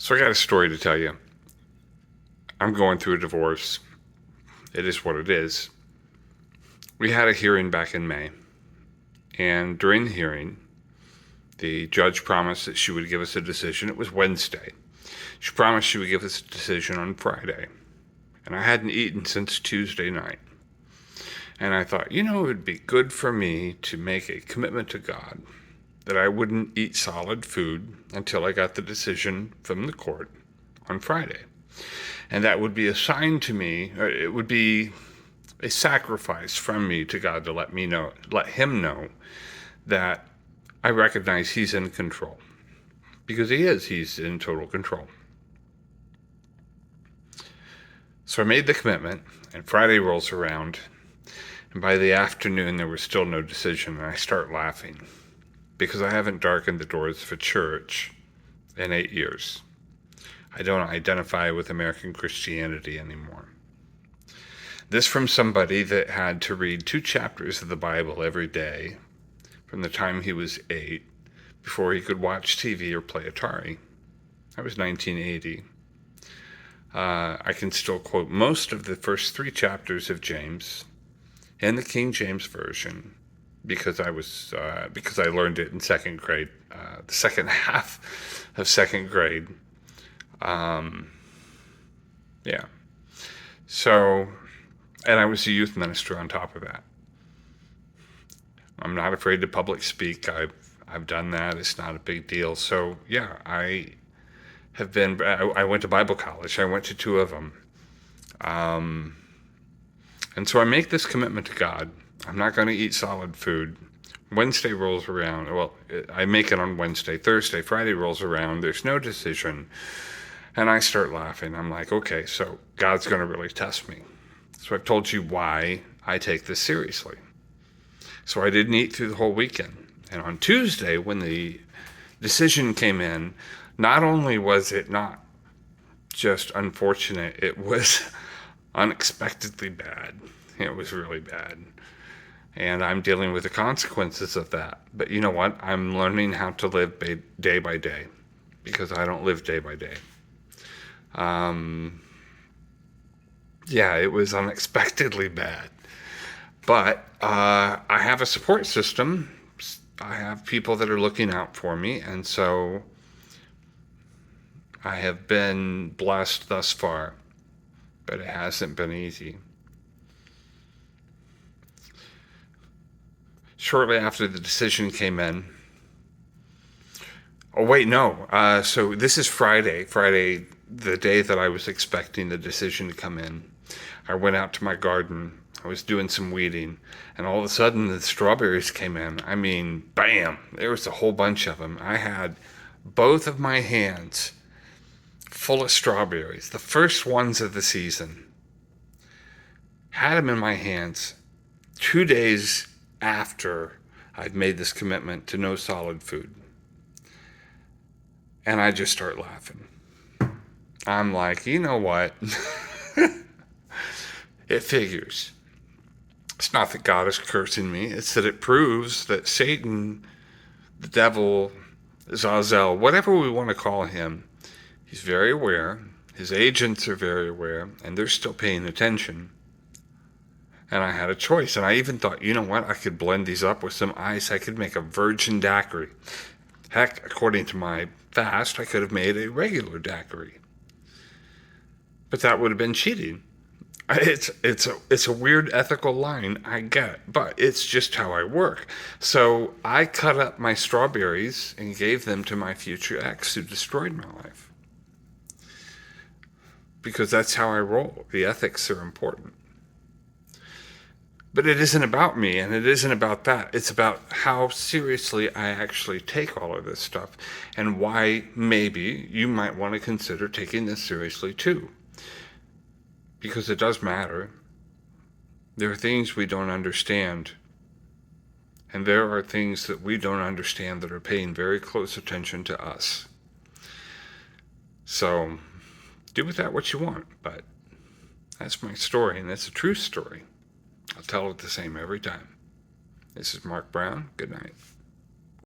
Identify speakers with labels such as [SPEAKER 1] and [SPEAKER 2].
[SPEAKER 1] So I got a story to tell you. I'm going through a divorce. It is what it is. We had a hearing back in May, and during the hearing, the judge promised that she would give us a decision. It was Wednesday. She promised she would give us a decision on Friday, and I hadn't eaten since Tuesday night. And I thought, it would be good for me to make a commitment to God that I wouldn't eat solid food until I got the decision from the court on Friday. And that would be a sign to me, or it would be a sacrifice from me to God to let him know that I recognize he's in control. Because he's in total control. So I made the commitment, and Friday rolls around, and by the afternoon there was still no decision, and I start laughing because I haven't darkened the doors of a church in 8 years. I don't identify with American Christianity anymore. This from somebody that had to read 2 chapters of the Bible every day from the time he was 8 before he could watch TV or play Atari. That was 1980. I can still quote most of the first 3 chapters of James in the King James Version because I learned it in 2nd grade, the second half of 2nd grade. Yeah. So, and I was a youth minister on top of that. I'm not afraid to public speak. I've done that. It's not a big deal. So yeah, I went to Bible college. I went to 2 of them. And so I make this commitment to God. I'm not going to eat solid food. Wednesday rolls around. Well, I make it on Wednesday. Thursday, Friday rolls around. There's no decision. And I start laughing. I'm like, okay, so God's going to really test me. So I've told you why I take this seriously. So I didn't eat through the whole weekend. And on Tuesday, when the decision came in, not only was it not just unfortunate, it was unexpectedly bad. It was really bad. And I'm dealing with the consequences of that. But you know what? I'm learning how to live day by day because I don't live day by day. Yeah, it was unexpectedly bad. But I have a support system. I have people that are looking out for me. And so I have been blessed thus far. But it hasn't been easy. Shortly after the decision came in. Oh, wait, no. So this is Friday, the day that I was expecting the decision to come in. I went out to my garden. I was doing some weeding, and all of a sudden the strawberries came in. I mean, bam, there was a whole bunch of them. I had both of my hands full of strawberries, the first ones of the season. Had them in my hands 2 days after I'd made this commitment to no solid food. And I just start laughing. I'm like, you know what? It figures. It's not that God is cursing me. It's that it proves that Satan, the devil, Zazel, whatever we want to call him, he's very aware. His agents are very aware, and they're still paying attention. And I had a choice. And I even thought, you know what? I could blend these up with some ice. I could make a virgin daiquiri. Heck, according to my fast, I could have made a regular daiquiri. But that would have been cheating. It's a weird ethical line, I get, but it's just how I work. So I cut up my strawberries and gave them to my future ex who destroyed my life. Because that's how I roll. The ethics are important. But it isn't about me, and it isn't about that. It's about how seriously I actually take all of this stuff, and why maybe you might want to consider taking this seriously too. Because it does matter. There are things we don't understand, and there are things that we don't understand that are paying very close attention to us. So, do with that what you want, but that's my story, and it's a true story. I'll tell it the same every time. This is Mark Brown. Good night.